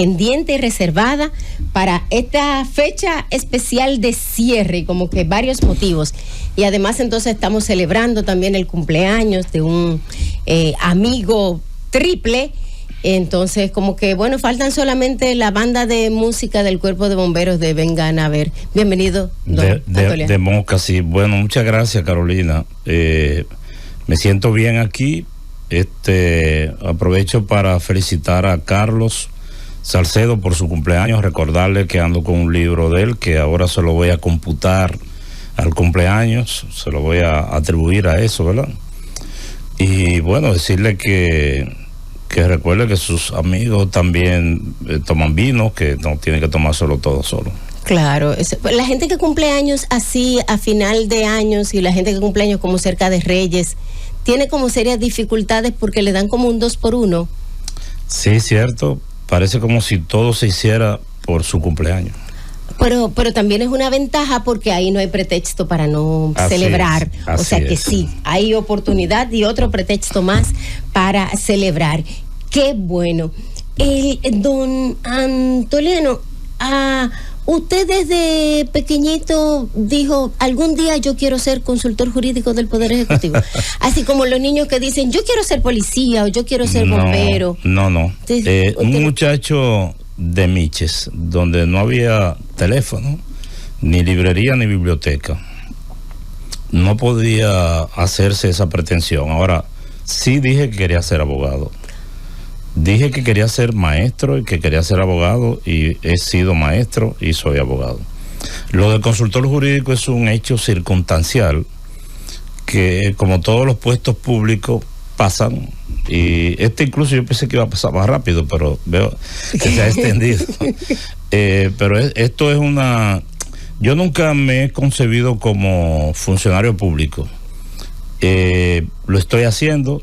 pendiente y reservada para esta fecha especial de cierre, como que varios motivos. Y además entonces estamos celebrando también el cumpleaños de un amigo triple. Entonces, como que, bueno, faltan solamente la banda de música del Cuerpo de Bomberos de Vengan a Ver. Bienvenido, don de Moca, sí. Bueno, muchas gracias, Carolina. Me siento bien aquí. Aprovecho para felicitar a Carlos Salcedo por su cumpleaños, recordarle que ando con un libro de él, que ahora se lo voy a computar al cumpleaños, se lo voy a atribuir a eso, ¿verdad? Y bueno, decirle que recuerde que sus amigos también toman vino, que no tiene que tomárselo todo solo. Claro, la gente que cumple años así a final de años y la gente que cumple años como cerca de Reyes, tiene como serias dificultades porque le dan como un 2x1. Sí, cierto, parece como si todo se hiciera por su cumpleaños. Pero también es una ventaja porque ahí no hay pretexto para no celebrar. O sea que sí, hay oportunidad y otro pretexto más para celebrar. Qué bueno. Don Antoliano, usted desde pequeñito dijo, algún día yo quiero ser consultor jurídico del Poder Ejecutivo. Así como los niños que dicen, yo quiero ser policía o yo quiero ser bombero. No. Entonces, un muchacho de Miches, donde no había teléfono, ni librería, ni biblioteca, no podía hacerse esa pretensión. Ahora, sí dije que quería ser abogado. Dije que quería ser maestro y que quería ser abogado, y he sido maestro y soy abogado. Lo del consultor jurídico es un hecho circunstancial que, como todos los puestos públicos, pasan, y incluso yo pensé que iba a pasar más rápido, pero veo que se ha extendido. Pero esto es yo nunca me he concebido como funcionario público. Lo estoy haciendo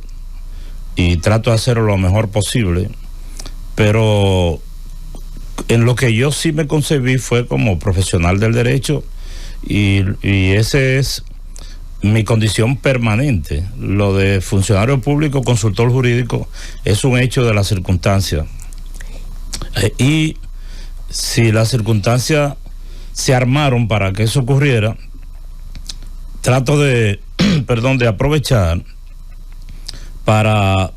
y trato de hacerlo lo mejor posible, pero en lo que yo sí me concebí fue como profesional del derecho, y ese es mi condición permanente. Lo de funcionario público, consultor jurídico, es un hecho de las circunstancias. Y si las circunstancias se armaron para que eso ocurriera, trato de aprovechar para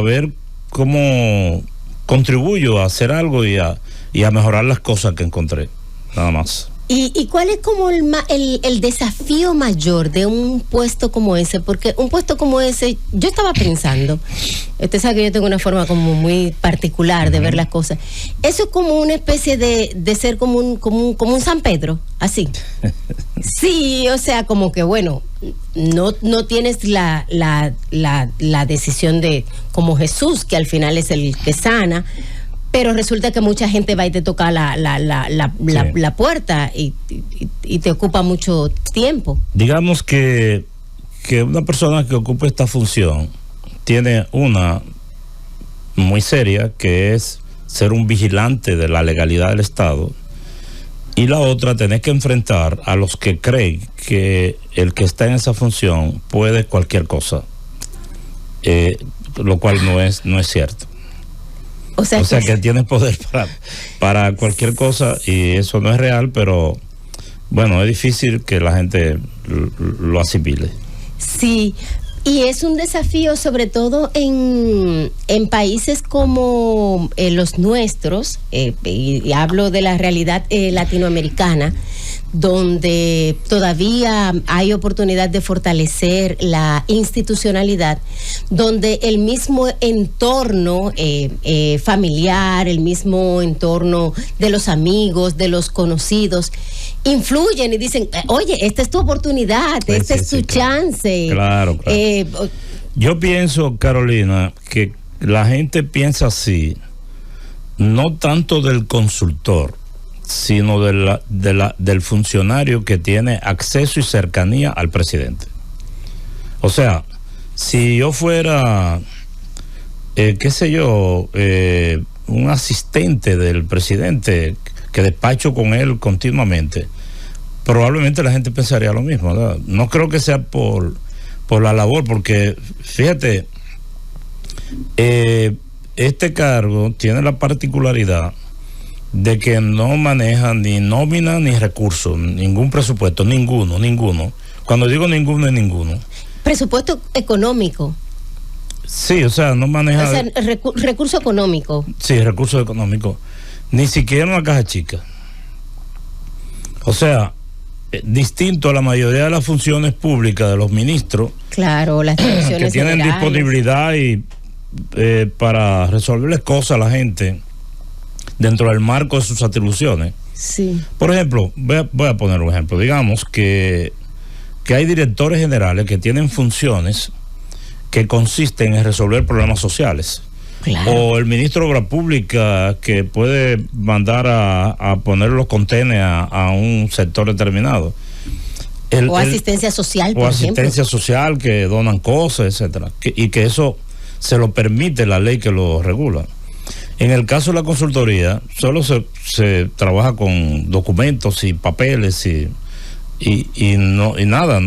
ver cómo contribuyo a hacer algo y a mejorar las cosas que encontré, nada más. ¿Y cuál es como el desafío mayor de un puesto como ese? Porque un puesto como ese, yo estaba pensando, usted sabe que yo tengo una forma como muy particular de ver las cosas. Eso es como una especie de ser como un San Pedro, así. Sí, o sea, como que bueno, no tienes la decisión de como Jesús, que al final es el que sana. Pero resulta que mucha gente va y te toca la puerta y te ocupa mucho tiempo. Digamos que una persona que ocupa esta función tiene una muy seria, que es ser un vigilante de la legalidad del Estado, y la otra, tener que enfrentar a los que creen que el que está en esa función puede cualquier cosa, lo cual no es cierto. O sea que tiene poder para cualquier cosa, y eso no es real, pero bueno, es difícil que la gente lo asimile. Sí, y es un desafío sobre todo en países como los nuestros, y hablo de la realidad latinoamericana, donde todavía hay oportunidad de fortalecer la institucionalidad, donde el mismo entorno familiar, el mismo entorno de los amigos, de los conocidos, influyen y dicen, oye, esta es tu oportunidad, esta es tu chance. Claro. Yo pienso, Carolina, que la gente piensa así, no tanto del consultor, sino del funcionario que tiene acceso y cercanía al presidente. O sea, si yo fuera, un asistente del presidente que despacho con él continuamente, probablemente la gente pensaría lo mismo, ¿verdad? No creo que sea por la labor, porque fíjate, este cargo tiene la particularidad de que no maneja ni nómina ni recursos, ningún presupuesto, ninguno. Cuando digo ninguno es ninguno. Presupuesto económico. Sí, o sea, no maneja... O sea, recurso económico. Sí, recursos económicos. Ni siquiera una caja chica. O sea, distinto a la mayoría de las funciones públicas de los ministros. Claro, las direcciones que tienen generales. Disponibilidad y para resolverles cosas a la gente dentro del marco de sus atribuciones. Sí. Por ejemplo, voy a poner un ejemplo. Digamos que hay directores generales que tienen funciones que consisten en resolver problemas sociales. Claro. O el ministro de Obras Públicas que puede mandar a poner los contenes a un sector determinado. O asistencia social, por o ejemplo. Asistencia social, que donan cosas, etcétera. Y que eso se lo permite la ley que lo regula. En el caso de la consultoría, solo se trabaja con documentos y papeles y nada,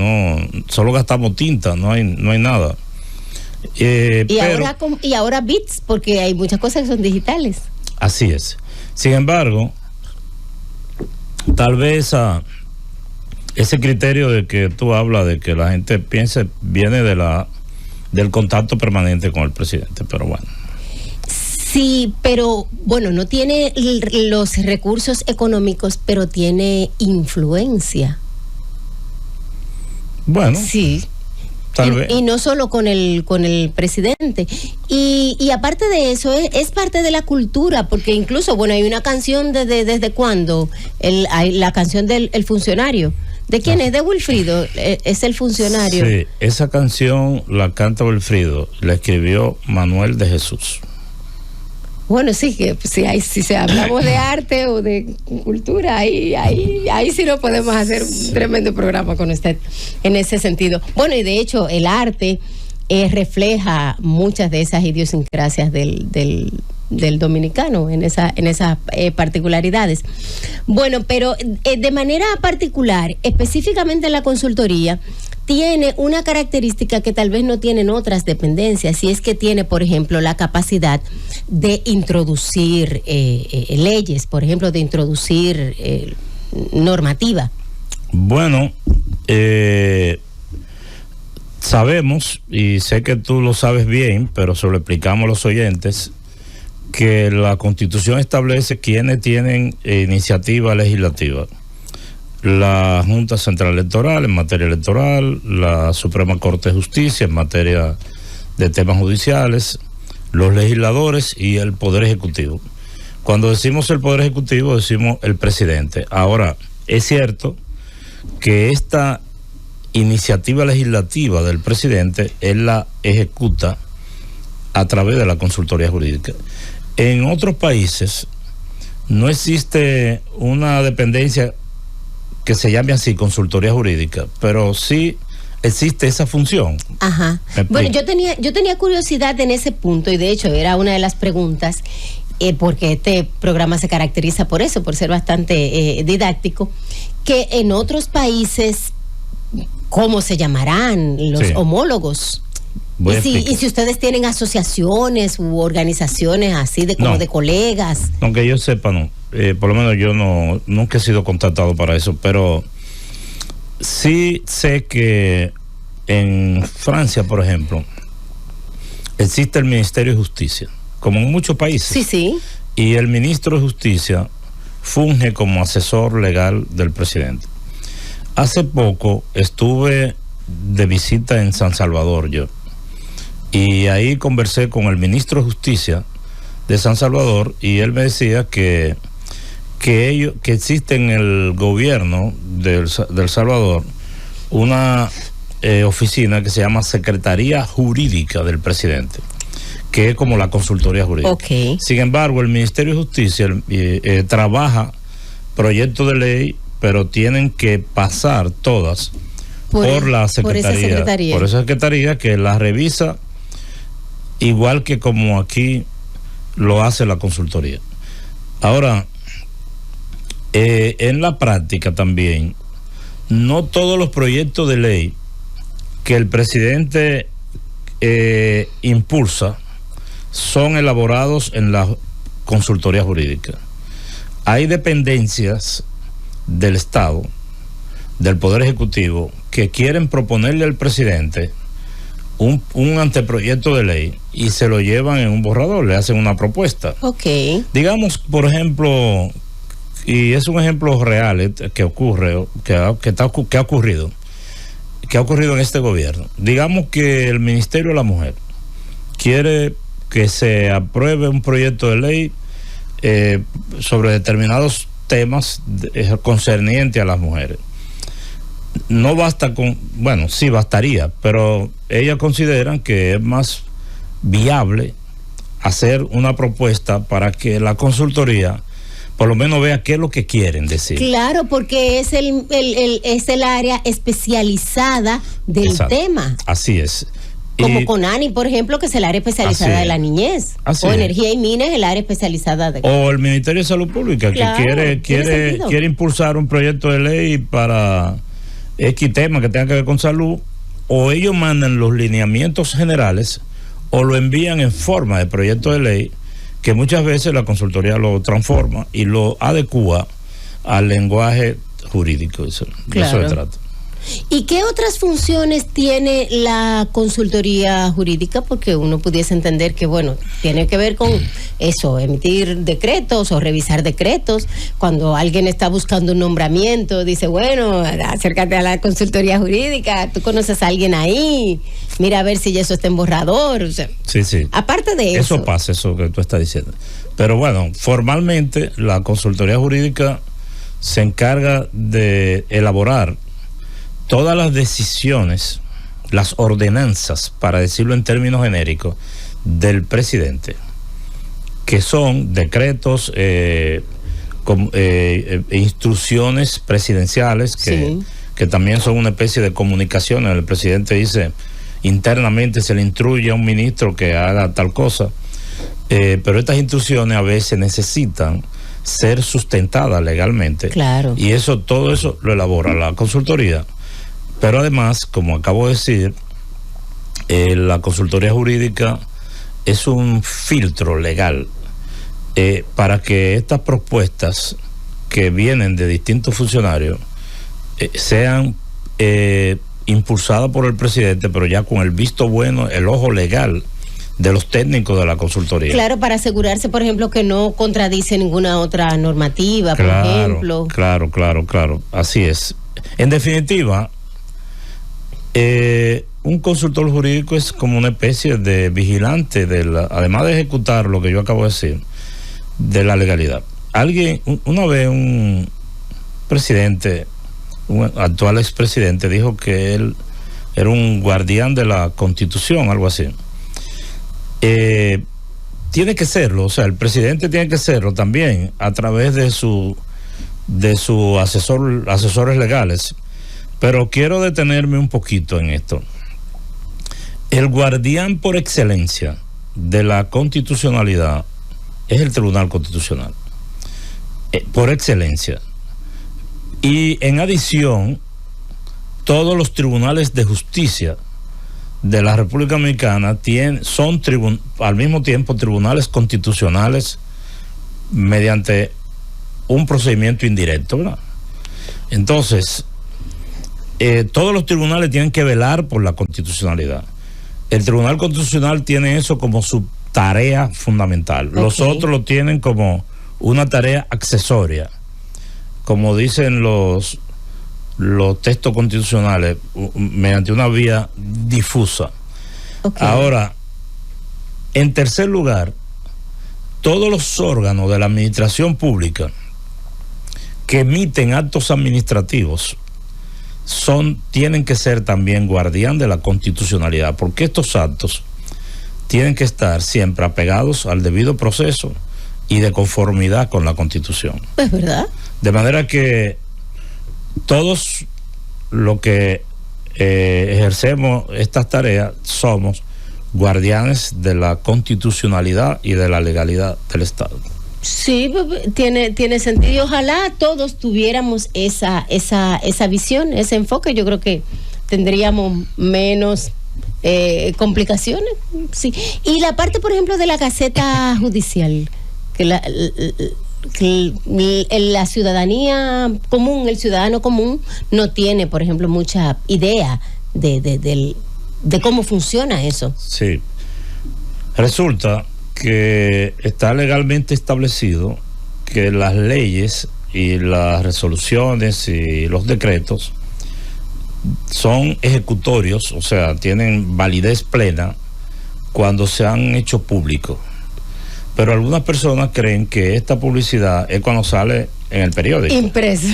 solo gastamos tinta, no hay nada. Y ahora bits, porque hay muchas cosas que son digitales. Así es. Sin embargo, tal vez ese criterio de que tú hablas de que la gente piense viene del contacto permanente con el presidente, pero bueno. Sí, pero bueno, no tiene los recursos económicos, pero tiene influencia. Bueno. Sí. Tal vez. Y no solo con el presidente. Y aparte de eso, es parte de la cultura, porque incluso, bueno, hay una canción ¿desde cuándo? La canción del El Funcionario. ¿De quién es? De Wilfrido, es El Funcionario. Sí, esa canción la canta Wilfrido, la escribió Manuel de Jesús. Bueno, sí, que si se hablamos de arte o de cultura, ahí sí no podemos hacer un tremendo programa con usted en ese sentido. Bueno, y de hecho el arte refleja muchas de esas idiosincrasias del dominicano en esas particularidades. Bueno, pero de manera particular, específicamente en la consultoría, tiene una característica que tal vez no tienen otras dependencias, y es que tiene, por ejemplo, la capacidad de introducir leyes, por ejemplo, de introducir normativa. Bueno, sabemos, y sé que tú lo sabes bien, pero se lo explicamos a los oyentes, que la Constitución establece quiénes tienen iniciativa legislativa. La Junta Central Electoral en materia electoral, la Suprema Corte de Justicia en materia de temas judiciales, los legisladores y el Poder Ejecutivo. Cuando decimos el Poder Ejecutivo, decimos el presidente. Ahora, es cierto que esta iniciativa legislativa del presidente, él la ejecuta a través de la consultoría jurídica. En otros países no existe una dependencia que se llame así, consultoría jurídica, pero sí existe esa función. Ajá. Bueno, yo tenía curiosidad en ese punto, y de hecho era una de las preguntas, porque este programa se caracteriza por eso, por ser bastante didáctico, que en otros países, ¿cómo se llamarán los homólogos? Y si ustedes tienen asociaciones u organizaciones así de colegas. Aunque yo sepa, no. Por lo menos yo nunca he sido contactado para eso, pero sí sé que en Francia, por ejemplo, existe el Ministerio de Justicia, como en muchos países. Sí, sí. Y el ministro de Justicia funge como asesor legal del presidente. Hace poco estuve de visita en San Salvador yo. Y ahí conversé con el ministro de Justicia de San Salvador, y él me decía que existe en el gobierno del Salvador una oficina que se llama Secretaría Jurídica del Presidente, que es como la consultoría jurídica. Okay. Sin embargo, el Ministerio de Justicia trabaja proyectos de ley, pero tienen que pasar todas por la Secretaría. Por esa Secretaría que la revisa igual que como aquí lo hace la consultoría. Ahora, en la práctica también, no todos los proyectos de ley que el presidente impulsa son elaborados en la consultoría jurídica. Hay dependencias del Estado, del Poder Ejecutivo, que quieren proponerle al presidente un anteproyecto de ley y se lo llevan en un borrador, le hacen una propuesta. Okay. Digamos, por ejemplo, y es un ejemplo real que ocurre, que ha ocurrido en este gobierno. Digamos que el Ministerio de la Mujer quiere que se apruebe un proyecto de ley sobre determinados temas concernientes a las mujeres. No basta con, bueno, sí bastaría, pero ellas consideran que es más viable hacer una propuesta para que la consultoría por lo menos vea qué es lo que quieren decir. Claro, porque es el área especializada del Exacto. tema. Así es. Como CONANI, por ejemplo, que es el área especializada de la niñez. Así o es. Energía y Minas, el área especializada de... O el Ministerio de Salud Pública, claro, que quiere impulsar un proyecto de ley para X tema que tenga que ver con salud, o ellos mandan los lineamientos generales o lo envían en forma de proyecto de ley, que muchas veces la consultoría lo transforma y lo adecúa al lenguaje jurídico. Eso, claro. De eso se trata. ¿Y qué otras funciones tiene la consultoría jurídica? Porque uno pudiese entender que, bueno, tiene que ver con eso, emitir decretos o revisar decretos. Cuando alguien está buscando un nombramiento, dice, bueno, acércate a la consultoría jurídica, tú conoces a alguien ahí, mira a ver si ya eso está en borrador. O sea, sí. Aparte de eso. Eso pasa, eso que tú estás diciendo. Pero bueno, formalmente la consultoría jurídica se encarga de elaborar todas las decisiones, las ordenanzas, para decirlo en términos genéricos, del presidente, que son decretos, instrucciones presidenciales, que también son una especie de comunicación. El presidente dice, internamente se le instruye a un ministro que haga tal cosa, pero estas instrucciones a veces necesitan ser sustentadas legalmente. Claro. Y todo eso lo elabora la consultoría. Pero además, como acabo de decir, la consultoría jurídica es un filtro legal para que estas propuestas que vienen de distintos funcionarios sean impulsadas por el presidente, pero ya con el visto bueno, el ojo legal de los técnicos de la consultoría. Claro, para asegurarse, por ejemplo, que no contradice ninguna otra normativa, por ejemplo. Claro, así es. En definitiva, un consultor jurídico es como una especie de vigilante además de ejecutar lo que yo acabo de decir, de la legalidad. Una vez un presidente, un actual expresidente, dijo que él era un guardián de la Constitución, algo así. Tiene que serlo, o sea, el presidente tiene que serlo también a través de su asesores legales. Pero quiero detenerme un poquito en esto. El guardián por excelencia de la constitucionalidad es el Tribunal Constitucional, por excelencia. Y en adición, todos los tribunales de justicia de la República Dominicana son al mismo tiempo tribunales constitucionales mediante un procedimiento indirecto, ¿verdad? Entonces, todos los tribunales tienen que velar por la constitucionalidad. El Tribunal Constitucional tiene eso como su tarea fundamental. Okay. Los otros lo tienen como una tarea accesoria, como dicen los textos constitucionales, mediante una vía difusa. Okay. Ahora, en tercer lugar, todos los órganos de la administración pública que emiten actos administrativos tienen que ser también guardián de la constitucionalidad, porque estos actos tienen que estar siempre apegados al debido proceso y de conformidad con la Constitución. ¿Es verdad? De manera que todos los que ejercemos estas tareas somos guardianes de la constitucionalidad y de la legalidad del Estado. Sí, tiene sentido. Ojalá todos tuviéramos esa visión, ese enfoque. Yo creo que tendríamos menos complicaciones, sí. Y la parte, por ejemplo, de la Gaceta Judicial, que la ciudadanía común, el ciudadano común, no tiene, por ejemplo, mucha idea de cómo funciona eso. Sí. Resulta que está legalmente establecido que las leyes y las resoluciones y los decretos son ejecutorios, o sea, tienen validez plena cuando se han hecho públicos. Pero algunas personas creen que esta publicidad es cuando sale en el periódico. Impreso.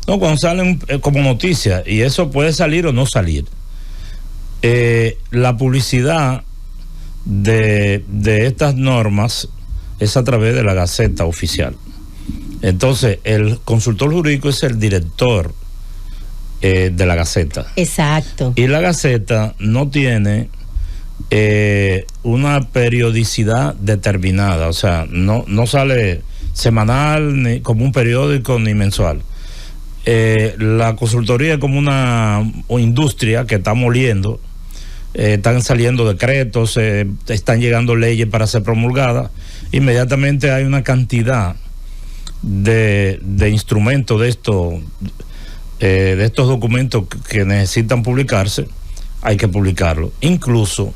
No, cuando salen como noticia, y eso puede salir o no salir. La publicidad de estas normas es a través de la Gaceta Oficial. Entonces, el consultor jurídico es el director de la Gaceta. Exacto. Y la Gaceta no tiene una periodicidad determinada, o sea, no sale semanal, ni como un periódico, ni mensual. La consultoría es como una industria que está moliendo, están saliendo decretos, están llegando leyes para ser promulgadas, inmediatamente hay una cantidad de instrumentos de estos documentos que necesitan publicarse, hay que publicarlo. Incluso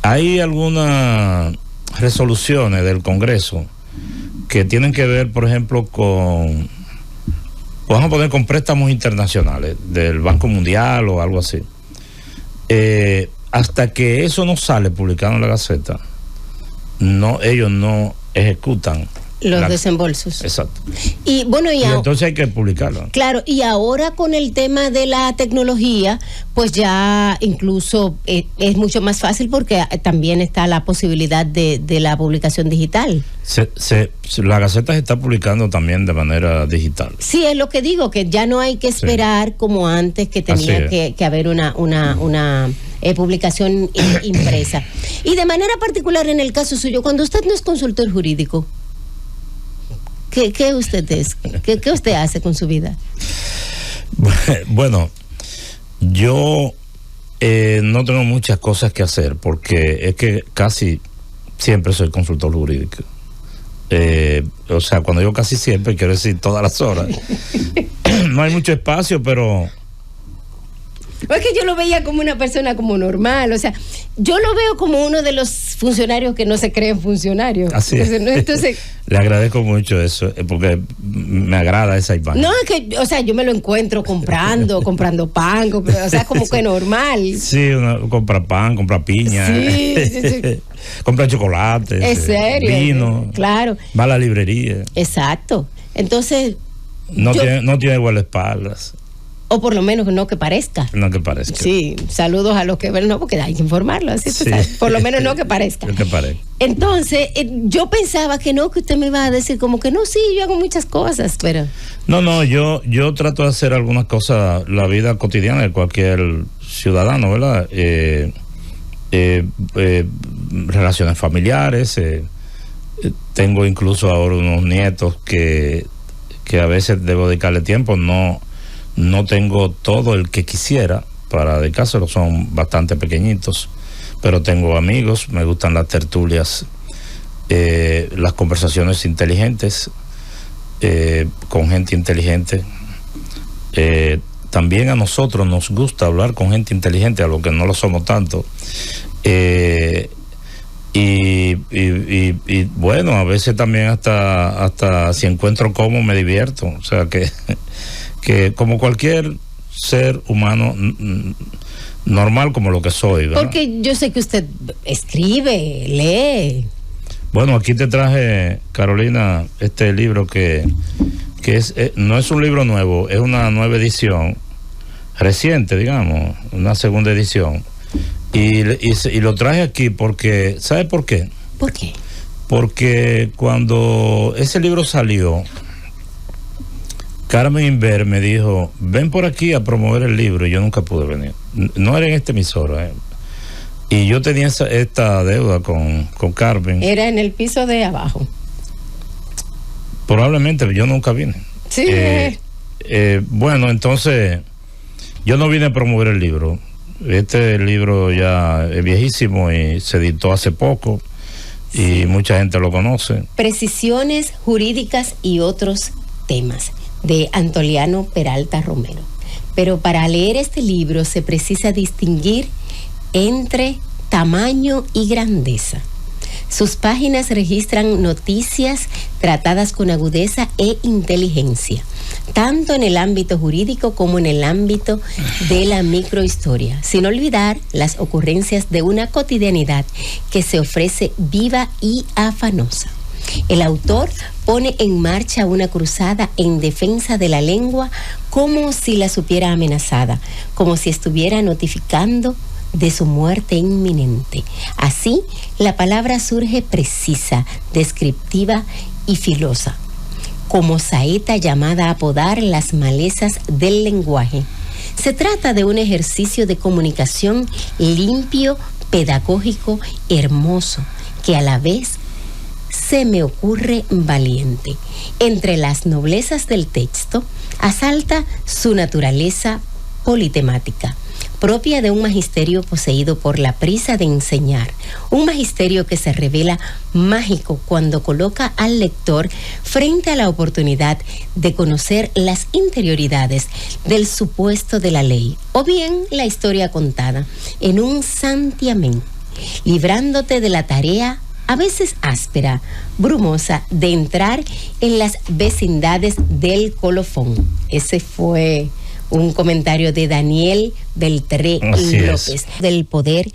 hay algunas resoluciones del Congreso que tienen que ver, por ejemplo, vamos a poner con préstamos internacionales del Banco Mundial o algo así. Hasta que eso no sale publicado en la Gaceta, ellos no ejecutan los desembolsos. Exacto. Y bueno, y entonces hay que publicarlo. Claro, y ahora con el tema de la tecnología, pues ya incluso es mucho más fácil porque también está la posibilidad de la publicación digital. La Gaceta se está publicando también de manera digital. Sí, es lo que digo, que ya no hay que esperar como antes, que tenía que haber una publicación impresa. Y de manera particular en el caso suyo, cuando usted no es consultor jurídico, ¿Qué usted es? ¿Qué usted hace con su vida? Bueno, yo no tengo muchas cosas que hacer porque es que casi siempre soy consultor jurídico. O sea, cuando digo casi siempre, quiero decir todas las horas. No hay mucho espacio, pero... Es que yo lo veía como una persona como normal, o sea, yo lo veo como uno de los funcionarios que no se creen funcionarios. Así es. Entonces, le agradezco mucho eso, porque me agrada esa imagen. No, es que, o sea, yo me lo encuentro comprando pan, o sea, como que normal. Sí, compra pan, compra piña. Sí. Compra chocolate. ¿En serio? Vino. Claro. Va a la librería. Exacto. Entonces... No tiene guardaespaldas. O por lo menos no que parezca. No que parezca. Sí, saludos a los que ven, no, porque hay que informarlo, así sí. Por lo menos no que parezca. No que parezca. Entonces, yo pensaba que usted me iba a decir como que no, sí, yo hago muchas cosas, pero... No, yo trato de hacer algunas cosas, la vida cotidiana de cualquier ciudadano, ¿verdad? Relaciones familiares, tengo incluso ahora unos nietos que a veces debo dedicarle tiempo, no tengo todo el que quisiera para dedicárselo, son bastante pequeñitos, pero tengo amigos, me gustan las tertulias, las conversaciones inteligentes, con gente inteligente. También a nosotros nos gusta hablar con gente inteligente, a lo que no lo somos tanto. Y bueno, a veces también hasta si encuentro cómo me divierto, o sea que como cualquier ser humano normal, como lo que soy, ¿verdad? Porque yo sé que usted escribe, lee. Bueno, aquí te traje, Carolina, este libro que no es un libro nuevo, es una nueva edición, reciente, digamos, una segunda edición. Y lo traje aquí porque, ¿sabe por qué? ¿Por qué? Porque cuando ese libro salió, Carmen Inver me dijo, ven por aquí a promover el libro, y yo nunca pude venir. No era en esta emisora, y yo tenía esta deuda con Carmen. Era en el piso de abajo. Probablemente, yo nunca vine. Sí. Bueno, entonces, yo no vine a promover el libro. Este libro ya es viejísimo y se editó hace poco y mucha gente lo conoce. Precisiones jurídicas y otros temas, de Antoliano Peralta Romero. Pero para leer este libro se precisa distinguir entre tamaño y grandeza. Sus páginas registran noticias tratadas con agudeza e inteligencia, tanto en el ámbito jurídico como en el ámbito de la microhistoria, sin olvidar las ocurrencias de una cotidianidad que se ofrece viva y afanosa. El autor pone en marcha una cruzada en defensa de la lengua como si la supiera amenazada, como si estuviera notificando de su muerte inminente. Así, la palabra surge precisa, descriptiva y filosa, como saeta llamada a podar las malezas del lenguaje. Se trata de un ejercicio de comunicación limpio, pedagógico, hermoso, que a la vez se me ocurre valiente. Entre las noblezas del texto, asalta su naturaleza politemática, propia de un magisterio poseído por la prisa de enseñar, un magisterio que se revela mágico cuando coloca al lector frente a la oportunidad de conocer las interioridades del supuesto de la ley, o bien la historia contada en un santiamén, librándote de la tarea a veces áspera, brumosa, de entrar en las vecindades del colofón. Ese fue un comentario de Daniel Beltré López, del Poder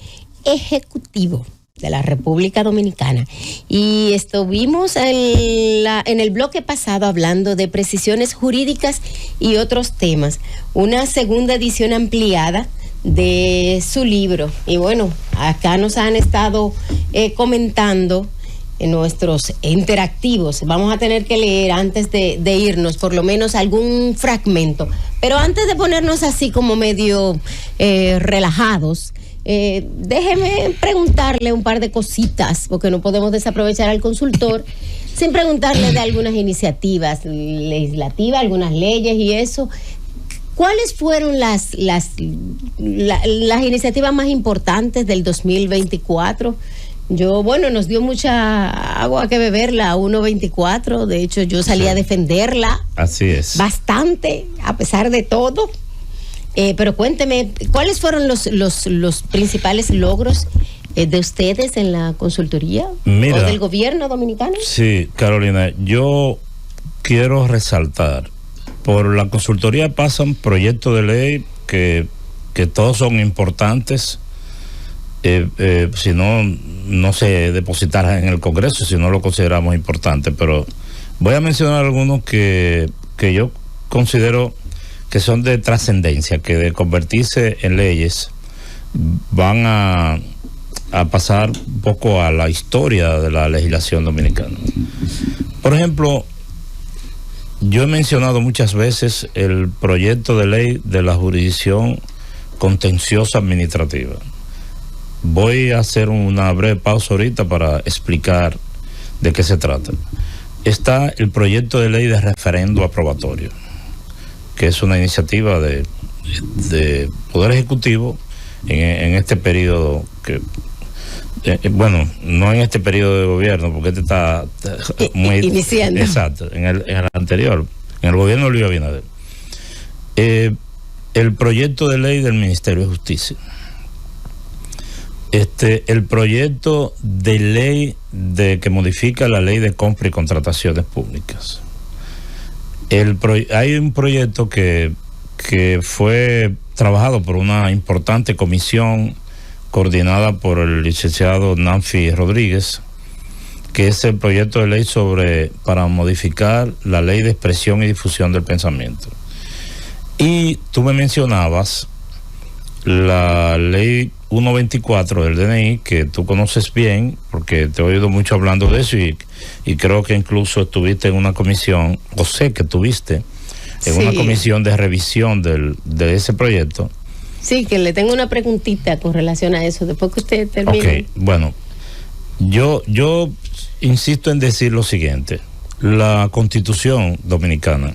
Ejecutivo de la República Dominicana. Y estuvimos en el bloque pasado hablando de precisiones jurídicas y otros temas. Una segunda edición ampliada de su libro. Y bueno, acá nos han estado comentando en nuestros interactivos. Vamos a tener que leer antes de irnos por lo menos algún fragmento. Pero antes de ponernos así como medio relajados, déjeme preguntarle un par de cositas, porque no podemos desaprovechar al consultor sin preguntarle de algunas iniciativas legislativas, algunas leyes y eso. ¿Cuáles fueron las iniciativas más importantes del 2024? Nos dio mucha agua que beber la 124, de hecho yo salí a defenderla. Así es. Bastante, a pesar de todo. Pero cuénteme, ¿cuáles fueron los principales logros de ustedes en la consultoría? Mira, o del gobierno dominicano? Sí, Carolina, yo quiero resaltar, por la consultoría pasan proyectos de ley que todos son importantes. Si no se depositará en el Congreso, si no lo consideramos importante, pero voy a mencionar algunos que yo considero que son de trascendencia, que de convertirse en leyes van a pasar un poco a la historia de la legislación dominicana. Por ejemplo, yo he mencionado muchas veces el proyecto de ley de la jurisdicción contenciosa administrativa. Voy a hacer una breve pausa ahorita para explicar de qué se trata. Está el proyecto de ley de referendo aprobatorio, que es una iniciativa de Poder Ejecutivo en este periodo que... no en este periodo de gobierno, porque este está muy iniciando. Exacto, en el anterior, en el gobierno de Luis Abinader. El proyecto de ley del Ministerio de Justicia. El proyecto de ley que modifica la ley de compra y contrataciones públicas. Hay un proyecto que fue trabajado por una importante comisión coordinada por el licenciado Nanfi Rodríguez, que es el proyecto de ley para modificar la ley de expresión y difusión del pensamiento. Y tú me mencionabas la ley 124 del DNI, que tú conoces bien, porque te he oído mucho hablando de eso y creo que incluso estuviste en una comisión, o sé que estuviste en una comisión de revisión de ese proyecto. Sí, que le tengo una preguntita con relación a eso, después que usted termine. Ok, bueno, yo insisto en decir lo siguiente. La Constitución Dominicana,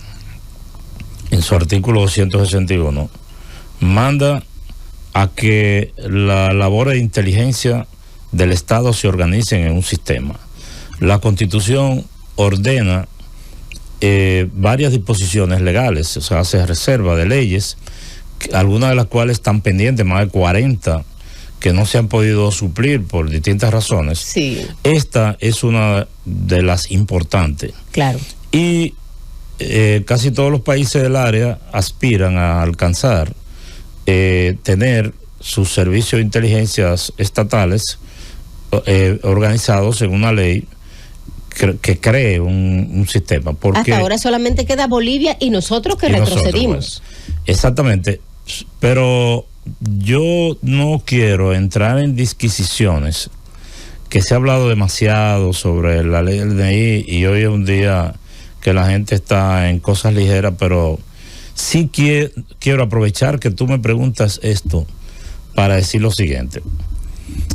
en su artículo 261, manda a que la labor de inteligencia del Estado se organicen en un sistema. La Constitución ordena varias disposiciones legales, o sea, hace reserva de leyes, algunas de las cuales están pendientes, más de 40, que no se han podido suplir por distintas razones. Sí. Esta es una de las importantes. Claro. Y casi todos los países del área aspiran a alcanzar tener sus servicios de inteligencia estatales organizados en una ley que cree un sistema. Porque hasta ahora solamente queda Bolivia y nosotros que retrocedimos. Nosotros, bueno, exactamente. Pero yo no quiero entrar en disquisiciones, que se ha hablado demasiado sobre la ley del DNI y hoy es un día que la gente está en cosas ligeras, pero sí quiero aprovechar que tú me preguntas esto para decir lo siguiente.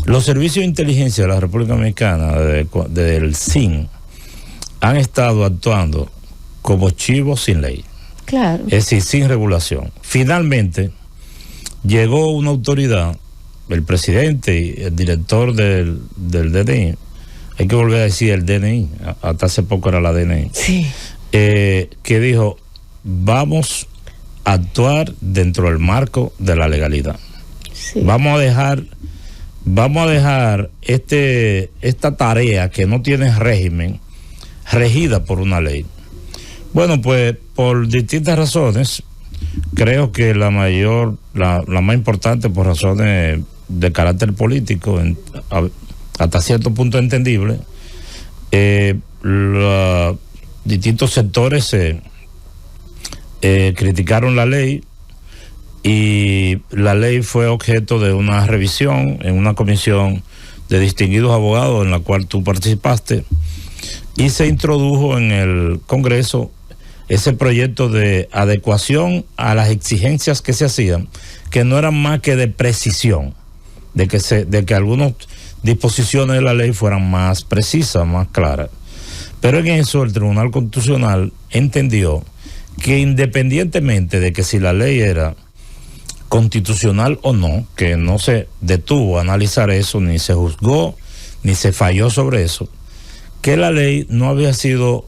Los servicios de inteligencia de la República Dominicana, desde el SIN, han estado actuando como chivos sin ley. Claro. Es decir, sin regulación. Finalmente, llegó una autoridad, el presidente y el director del DNI, hay que volver a decir el DNI, hasta hace poco era la DNI, sí. Que dijo, vamos a actuar dentro del marco de la legalidad. Sí. Vamos a dejar esta tarea que no tiene régimen, regida por una ley. Bueno, pues por distintas razones, creo que la más importante por razones de carácter político, hasta cierto punto entendible, los distintos sectores criticaron la ley y la ley fue objeto de una revisión en una comisión de distinguidos abogados en la cual tú participaste y se introdujo en el Congreso ese proyecto de adecuación a las exigencias que se hacían, que no eran más que de precisión, de que algunas disposiciones de la ley fueran más precisas, más claras. Pero en eso el Tribunal Constitucional entendió que independientemente de que si la ley era constitucional o no, que no se detuvo a analizar eso, ni se juzgó, ni se falló sobre eso, que la ley no había sido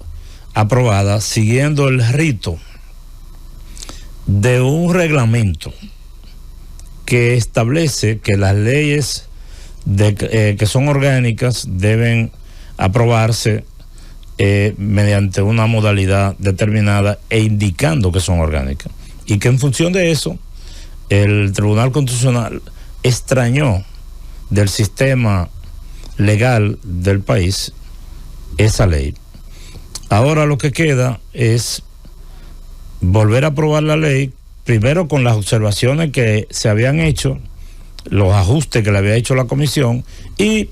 aprobada siguiendo el rito de un reglamento que establece que las leyes que son orgánicas deben aprobarse mediante una modalidad determinada e indicando que son orgánicas, y que en función de eso el Tribunal Constitucional extrañó del sistema legal del país esa ley. Ahora lo que queda es volver a aprobar la ley, primero con las observaciones que se habían hecho, los ajustes que le había hecho la comisión y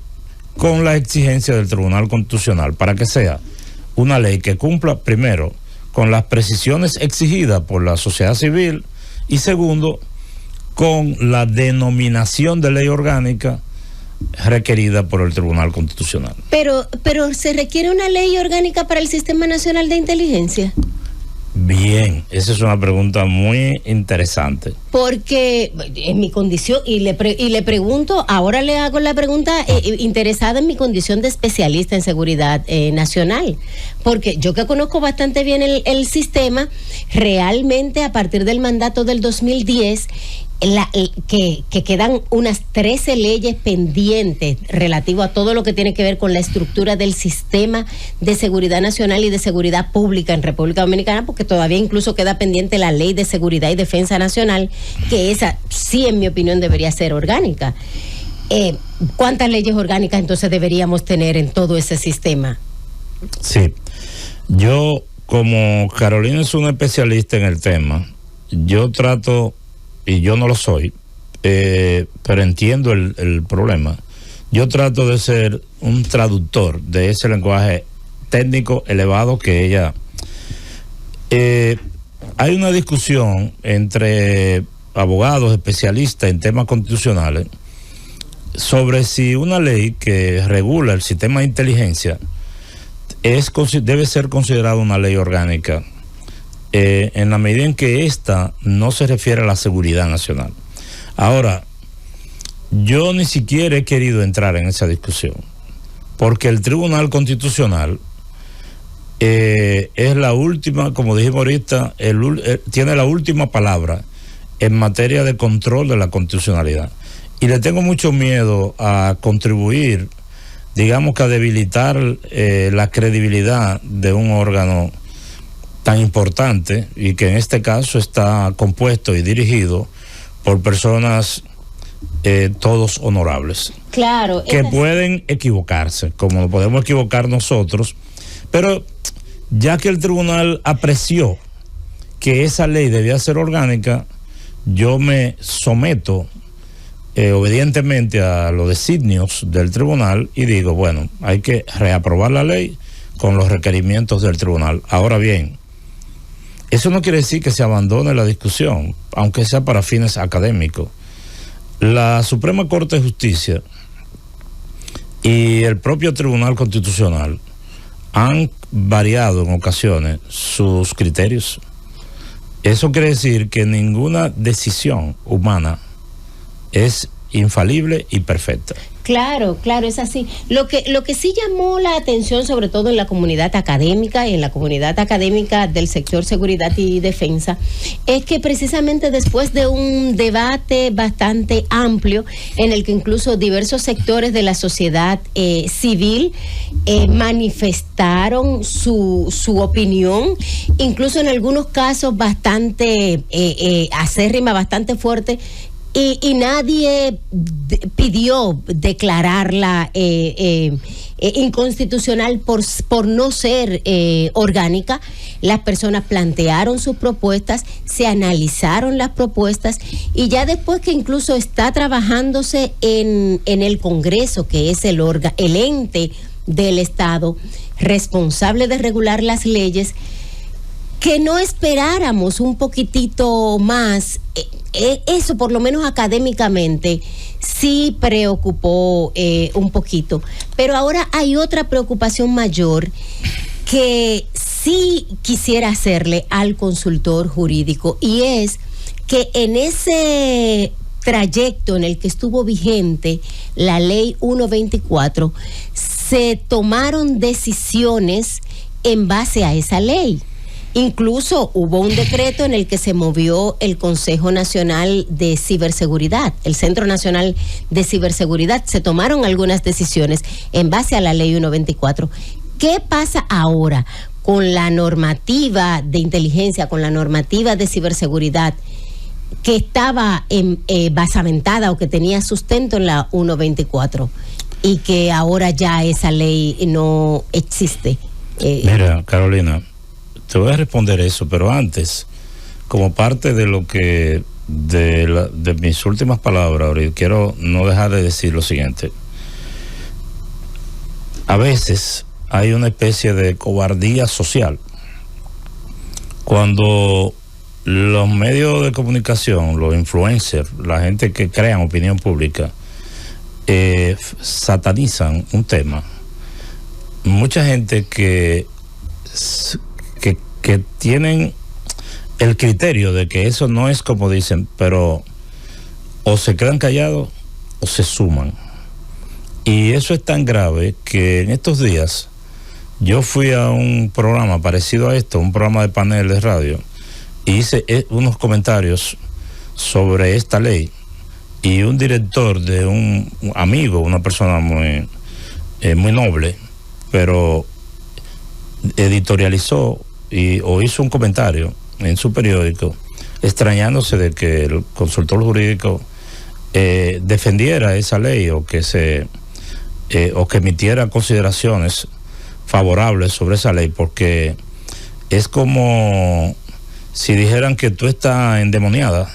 con la exigencia del Tribunal Constitucional para que sea una ley que cumpla primero con las precisiones exigidas por la sociedad civil y segundo con la denominación de ley orgánica requerida por el Tribunal Constitucional. Pero ¿se requiere una ley orgánica para el Sistema Nacional de Inteligencia? Bien, esa es una pregunta muy interesante. Porque en mi condición, y le pregunto, ahora le hago la pregunta interesada en mi condición de especialista en seguridad nacional, porque yo que conozco bastante bien el sistema, realmente a partir del mandato del 2010, que quedan unas 13 leyes pendientes relativo a todo lo que tiene que ver con la estructura del sistema de seguridad nacional y de seguridad pública en República Dominicana, porque todavía incluso queda pendiente la ley de seguridad y defensa nacional, que esa sí, en mi opinión, debería ser orgánica. ¿Cuántas leyes orgánicas entonces deberíamos tener en todo ese sistema? Sí, yo, como Carolina es una especialista en el tema, yo trato, y yo no lo soy, pero entiendo el problema. Yo trato de ser un traductor de ese lenguaje técnico elevado que ella... hay una discusión entre abogados especialistas en temas constitucionales sobre si una ley que regula el sistema de inteligencia debe ser considerada una ley orgánica, en la medida en que esta no se refiere a la seguridad nacional. Ahora, yo ni siquiera he querido entrar en esa discusión, porque el Tribunal Constitucional es la última, como dijimos ahorita, tiene la última palabra en materia de control de la constitucionalidad. Y le tengo mucho miedo a contribuir, digamos que a debilitar la credibilidad de un órgano tan importante, y que en este caso está compuesto y dirigido por personas todos honorables. Claro. Que pueden equivocarse, como podemos equivocar nosotros, pero ya que el tribunal apreció que esa ley debía ser orgánica, yo me someto obedientemente a los designios del tribunal y digo, bueno, hay que reaprobar la ley con los requerimientos del tribunal. Ahora bien, eso no quiere decir que se abandone la discusión, aunque sea para fines académicos. La Suprema Corte de Justicia y el propio Tribunal Constitucional han variado en ocasiones sus criterios. Eso quiere decir que ninguna decisión humana es infalible y perfecta. Claro, es así. Lo que sí llamó la atención, sobre todo en la comunidad académica y en la comunidad académica del sector seguridad y defensa, es que precisamente después de un debate bastante amplio, en el que incluso diversos sectores de la sociedad civil manifestaron su opinión, incluso en algunos casos bastante acérrima, bastante fuerte, y nadie pidió declararla inconstitucional por no ser orgánica. Las personas plantearon sus propuestas, se analizaron las propuestas, y ya después que incluso está trabajándose en el Congreso, que es el ente del Estado responsable de regular las leyes, que no esperáramos un poquitito más. Eso, por lo menos académicamente, sí preocupó un poquito. Pero ahora hay otra preocupación mayor que sí quisiera hacerle al consultor jurídico, y es que en ese trayecto en el que estuvo vigente la ley 124, se tomaron decisiones en base a esa ley. Incluso hubo un decreto en el que se movió el Consejo Nacional de Ciberseguridad, el Centro Nacional de Ciberseguridad. Se tomaron algunas decisiones en base a la ley 124. ¿Qué pasa ahora con la normativa de inteligencia, con la normativa de ciberseguridad que estaba basamentada o que tenía sustento en la 124 y que ahora ya esa ley no existe? Mira, Carolina, te voy a responder eso, pero antes, como parte de lo que de mis últimas palabras, quiero no dejar de decir lo siguiente. A veces hay una especie de cobardía social cuando los medios de comunicación, los influencers, la gente que crean opinión pública, satanizan un tema. Mucha gente que tienen el criterio de que eso no es como dicen, pero o se quedan callados o se suman. Y eso es tan grave que en estos días yo fui a un programa parecido a esto, un programa de panel de radio, y hice unos comentarios sobre esta ley, y un director de un amigo, una persona muy noble, pero editorializó o hizo un comentario en su periódico extrañándose de que el consultor jurídico defendiera esa ley o que emitiera consideraciones favorables sobre esa ley, porque es como si dijeran que tú estás endemoniada.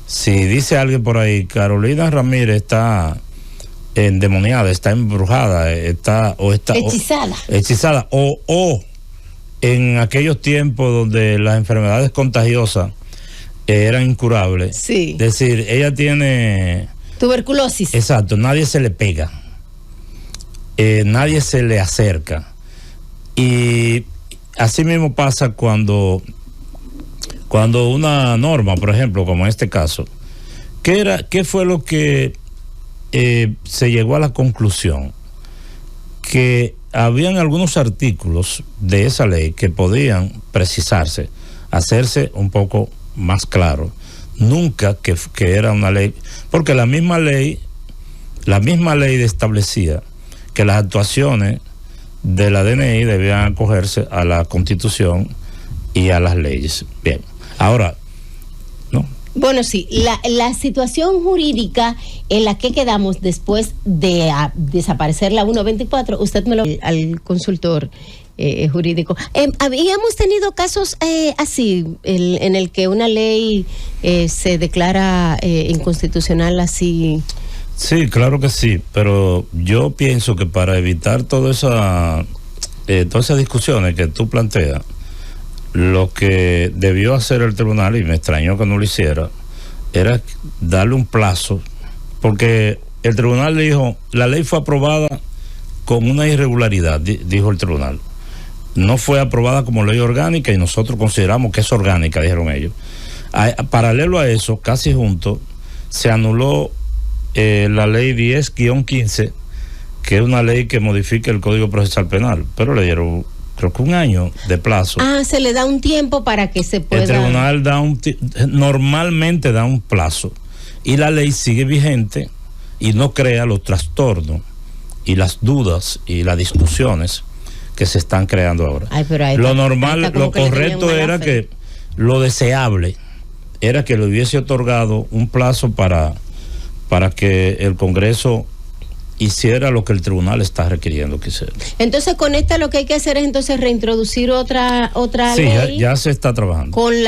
Si dice alguien por ahí, Carolina Ramírez está endemoniada, está embrujada, está hechizada, o en aquellos tiempos donde las enfermedades contagiosas eran incurables. Sí. Es decir, ella tiene tuberculosis. Exacto, nadie se le pega, nadie se le acerca. Y así mismo pasa cuando una norma, por ejemplo, como en este caso, ¿Qué fue lo que se llegó a la conclusión? Que habían algunos artículos de esa ley que podían precisarse, hacerse un poco más claro. Nunca que era una ley, porque la misma ley establecía que las actuaciones de la DNI debían acogerse a la Constitución y a las leyes. Bien, ahora, ¿no? Bueno, sí, la situación jurídica en la que quedamos después de desaparecer la 124, usted me lo al consultor jurídico. Habíamos tenido casos así, en el que una ley se declara inconstitucional así. Sí, claro que sí, pero yo pienso que para evitar todas esas discusiones que tú planteas, lo que debió hacer el tribunal, y me extrañó que no lo hiciera, era darle un plazo, porque el tribunal dijo, la ley fue aprobada con una irregularidad, dijo el tribunal. No fue aprobada como ley orgánica y nosotros consideramos que es orgánica, dijeron ellos. Paralelo a eso, casi junto, se anuló la ley 10-15, que es una ley que modifica el Código Procesal Penal, pero le dieron creo que un año de plazo. Se le da un tiempo para que se pueda. El tribunal normalmente da un plazo y la ley sigue vigente y no crea los trastornos y las dudas y las discusiones que se están creando ahora. Lo normal, lo correcto era que lo deseable era que le hubiese otorgado un plazo para que el Congreso hiciera lo que el tribunal está requiriendo que hiciera. Entonces, con esta lo que hay que hacer es entonces reintroducir otra sí, ley. Ya se está trabajando. Con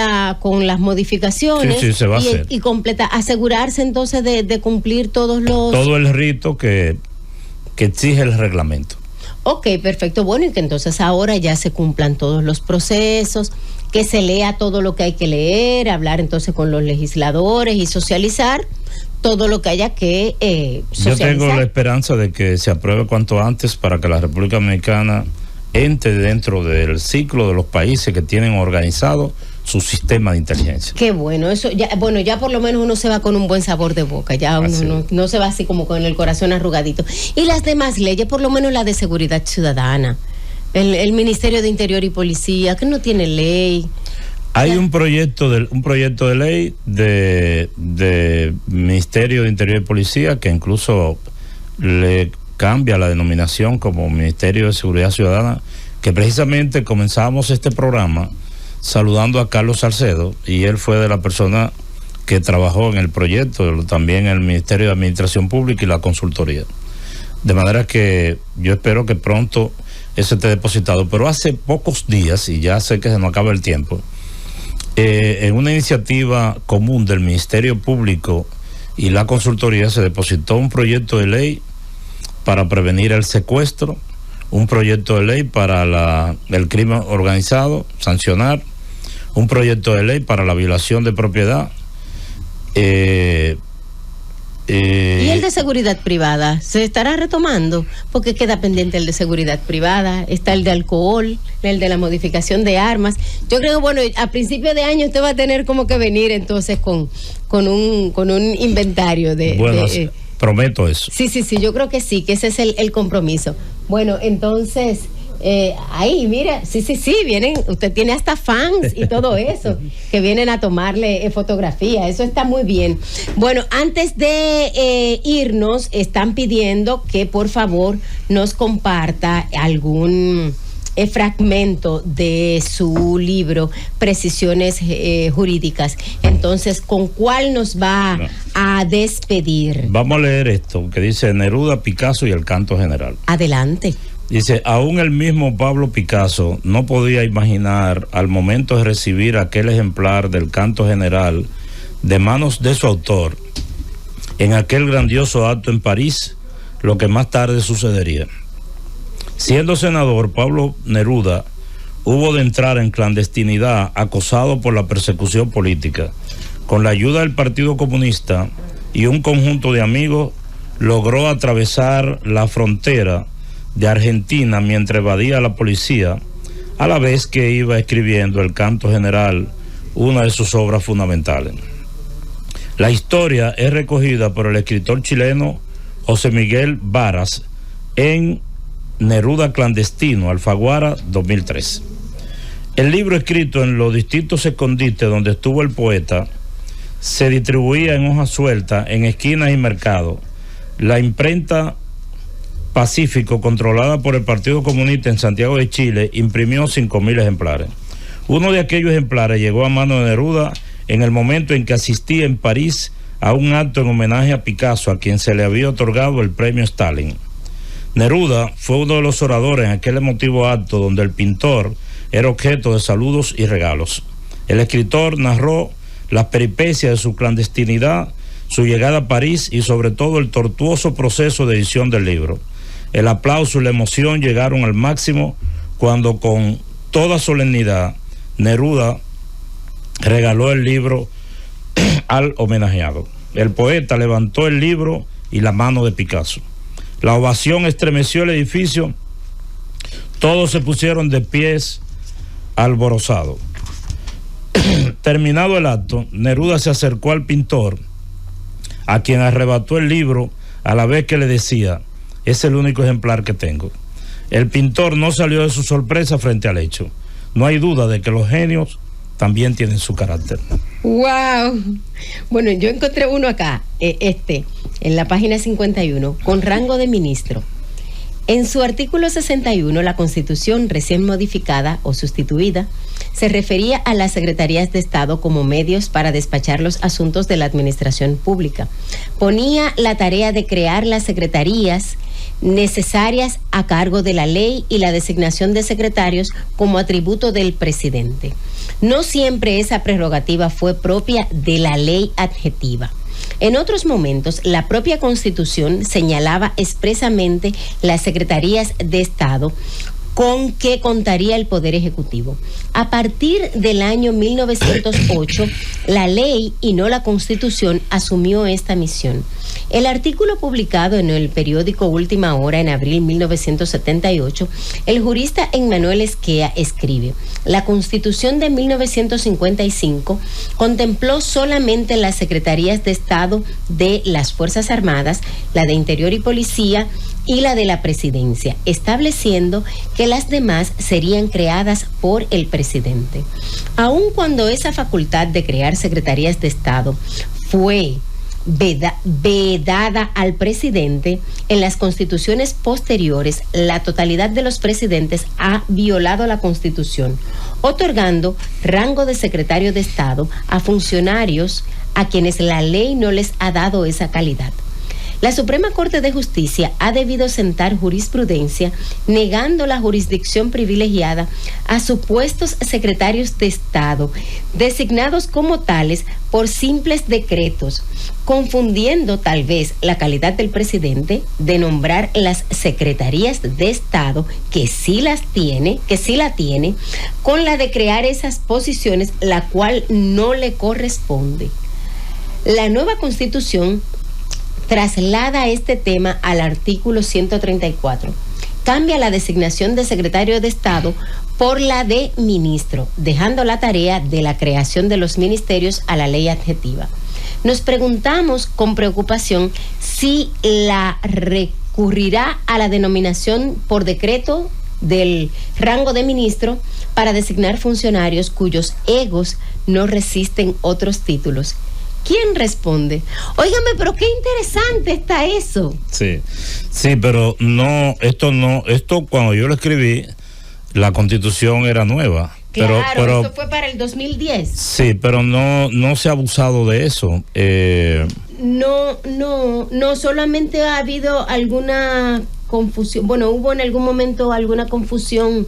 las modificaciones. Sí, se va a hacer. Y asegurarse entonces de cumplir todo el rito que exige el reglamento. Ok, perfecto. Bueno, y que entonces ahora ya se cumplan todos los procesos, que se lea todo lo que hay que leer, hablar entonces con los legisladores y socializar todo lo que haya que socializar. Yo tengo la esperanza de que se apruebe cuanto antes para que la República Dominicana entre dentro del ciclo de los países que tienen organizado su sistema de inteligencia. Qué bueno, eso ya por lo menos uno se va con un buen sabor de boca, ya uno no se va así como con el corazón arrugadito. Y las demás leyes, por lo menos la de seguridad ciudadana, el Ministerio de Interior y Policía, que no tiene ley. Hay un proyecto de ley de Ministerio de Interior y Policía que incluso le cambia la denominación como Ministerio de Seguridad Ciudadana, que precisamente comenzamos este programa saludando a Carlos Salcedo, y él fue de la persona que trabajó en el proyecto, también en el Ministerio de Administración Pública y la consultoría. De manera que yo espero que pronto eso esté depositado. Pero hace pocos días, y ya sé que se nos acaba el tiempo, en una iniciativa común del Ministerio Público y la consultoría se depositó un proyecto de ley para prevenir el secuestro, un proyecto de ley para el crimen organizado, sancionar, un proyecto de ley para la violación de propiedad. ¿Y el de seguridad privada? ¿Se estará retomando? Porque queda pendiente el de seguridad privada, está el de alcohol, el de la modificación de armas. Yo creo que, bueno, a principio de año usted va a tener como que venir entonces con un inventario de... Prometo eso. Sí, yo creo que sí, que ese es el compromiso. Bueno, entonces, ahí, mira, sí, vienen, usted tiene hasta fans y todo eso, que vienen a tomarle fotografía, eso está muy bien. Bueno, antes de irnos, están pidiendo que por favor nos comparta algún fragmento de su libro Precisiones Jurídicas. Entonces, ¿con cuál nos va a despedir? Vamos a leer esto que dice Neruda, Picasso y el canto general. Adelante. Dice, aún el mismo Pablo Picasso no podía imaginar al momento de recibir aquel ejemplar del canto general de manos de su autor en aquel grandioso acto en París, lo que más tarde sucedería. Siendo senador, Pablo Neruda hubo de entrar en clandestinidad acosado por la persecución política. Con la ayuda del Partido Comunista y un conjunto de amigos, logró atravesar la frontera de Argentina mientras evadía a la policía, a la vez que iba escribiendo el canto general, una de sus obras fundamentales. La historia es recogida por el escritor chileno José Miguel Varas en Neruda Clandestino, Alfaguara, 2003. El libro, escrito en los distintos escondites donde estuvo el poeta, se distribuía en hojas sueltas en esquinas y mercados. La imprenta Pacífico, controlada por el Partido Comunista en Santiago de Chile, imprimió 5.000 ejemplares. Uno de aquellos ejemplares llegó a mano de Neruda en el momento en que asistía en París a un acto en homenaje a Picasso, a quien se le había otorgado el premio Stalin. Neruda fue uno de los oradores en aquel emotivo acto donde el pintor era objeto de saludos y regalos. El escritor narró las peripecias de su clandestinidad, su llegada a París y sobre todo el tortuoso proceso de edición del libro. El aplauso y la emoción llegaron al máximo cuando, con toda solemnidad, Neruda regaló el libro al homenajeado. El poeta levantó el libro y la mano de Picasso. La ovación estremeció el edificio. Todos se pusieron de pies alborozados. Terminado el acto, Neruda se acercó al pintor, a quien arrebató el libro a la vez que le decía: es el único ejemplar que tengo. El pintor no salió de su sorpresa frente al hecho. No hay duda de que los genios también tienen su carácter. ¡Wow! Bueno, yo encontré uno acá, en la página 51, con rango de ministro. En su artículo 61, la Constitución recién modificada o sustituida se refería a las secretarías de Estado como medios para despachar los asuntos de la administración pública. Ponía la tarea de crear las secretarías necesarias a cargo de la ley y la designación de secretarios como atributo del presidente. No siempre esa prerrogativa fue propia de la ley adjetiva. En otros momentos, la propia Constitución señalaba expresamente las secretarías de Estado con que contaría el Poder Ejecutivo. A partir del año 1908, la ley y no la Constitución asumió esta misión. El artículo publicado en el periódico Última Hora en abril 1978, el jurista Emmanuel Esquea escribe: la Constitución de 1955 contempló solamente las secretarías de Estado de las Fuerzas Armadas, la de Interior y Policía y la de la Presidencia, estableciendo que las demás serían creadas por el presidente. Aun cuando esa facultad de crear secretarías de Estado fue vedada al presidente, en las constituciones posteriores, la totalidad de los presidentes ha violado la Constitución, otorgando rango de secretario de Estado a funcionarios a quienes la ley no les ha dado esa calidad. La Suprema Corte de Justicia ha debido sentar jurisprudencia negando la jurisdicción privilegiada a supuestos secretarios de Estado, designados como tales por simples decretos, confundiendo tal vez la calidad del presidente de nombrar las secretarías de Estado, que sí la tiene, con la de crear esas posiciones, la cual no le corresponde. La nueva Constitución traslada este tema al artículo 134. Cambia la designación de secretario de Estado por la de ministro, dejando la tarea de la creación de los ministerios a la ley adjetiva. Nos preguntamos con preocupación si la recurrirá a la denominación por decreto del rango de ministro para designar funcionarios cuyos egos no resisten otros títulos. ¿Quién responde? Óigame, pero qué interesante está eso. Sí, pero esto cuando yo lo escribí, la Constitución era nueva. Claro, pero esto fue para el 2010. Sí, pero no se ha abusado de eso. No, solamente ha habido alguna confusión. Bueno, hubo en algún momento alguna confusión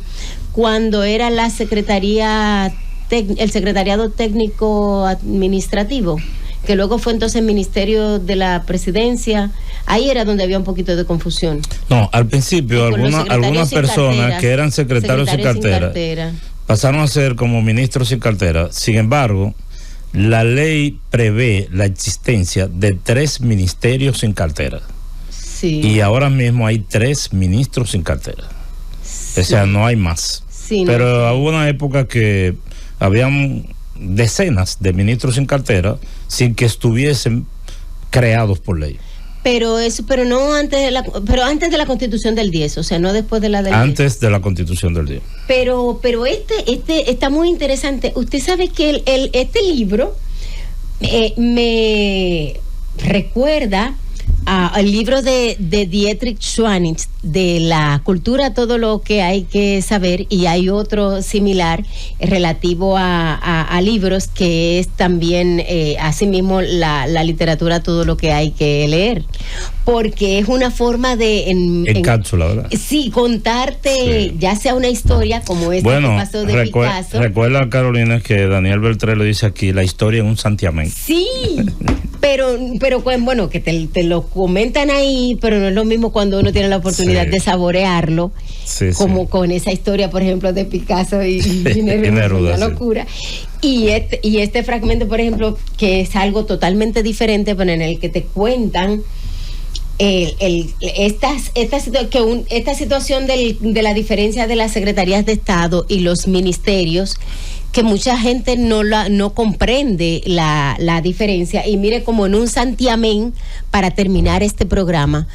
cuando era la secretaría, el secretariado técnico administrativo, que luego fue entonces el Ministerio de la Presidencia. Ahí era donde había un poquito de confusión. No, al principio algunas personas que eran secretarios sin cartera pasaron a ser como ministros sin cartera. Sin embargo, la ley prevé la existencia de 3 ministerios sin cartera. Sí. Y ahora mismo hay 3 ministros sin cartera. Sí. O sea, no hay más. Sí, pero hubo una época que habían decenas de ministros sin cartera sin que estuviesen creados por ley. Pero no antes antes de la Constitución del 10, o sea, no después de la del antes 10. De la Constitución del 10. Pero este está muy interesante. Usted sabe que este libro me recuerda al libro de Dietrich Schwanitz, de la cultura, todo lo que hay que saber, y hay otro similar relativo a libros, que es también asimismo la literatura, todo lo que hay que leer, porque es una forma de en cápsula, ¿verdad? Sí, contarte ya sea una historia como esta que pasó de Picasso. Recuerda, Carolina, que Daniel Beltré lo dice aquí, la historia en un santiamén. Sí, pero bueno, que te lo comentan ahí, pero no es lo mismo cuando uno tiene la oportunidad de saborearlo, como con esa historia, por ejemplo, de Picasso y Neruda, una locura. Y este fragmento, por ejemplo, que es algo totalmente diferente, pero en el que te cuentan esta situación de la diferencia de las secretarías de Estado y los ministerios, que mucha gente no comprende la diferencia. Y mire, como en un santiamén, para terminar este programa,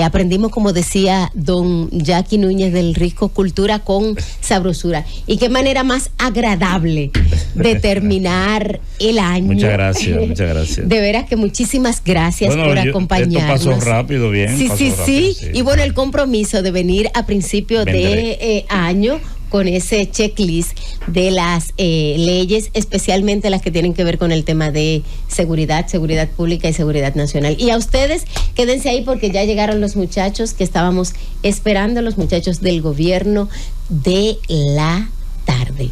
aprendimos, como decía don Jackie Núñez, del Risco Cultura con sabrosura. Y qué manera más agradable de terminar el año. Muchas gracias. De veras que muchísimas gracias por acompañarnos. Esto pasó rápido, bien. Sí. Y bueno, el compromiso de venir a principio de año con ese checklist de las leyes, especialmente las que tienen que ver con el tema de seguridad pública y seguridad nacional. Y a ustedes, quédense ahí porque ya llegaron los muchachos que estábamos esperando, los muchachos del gobierno de la tarde.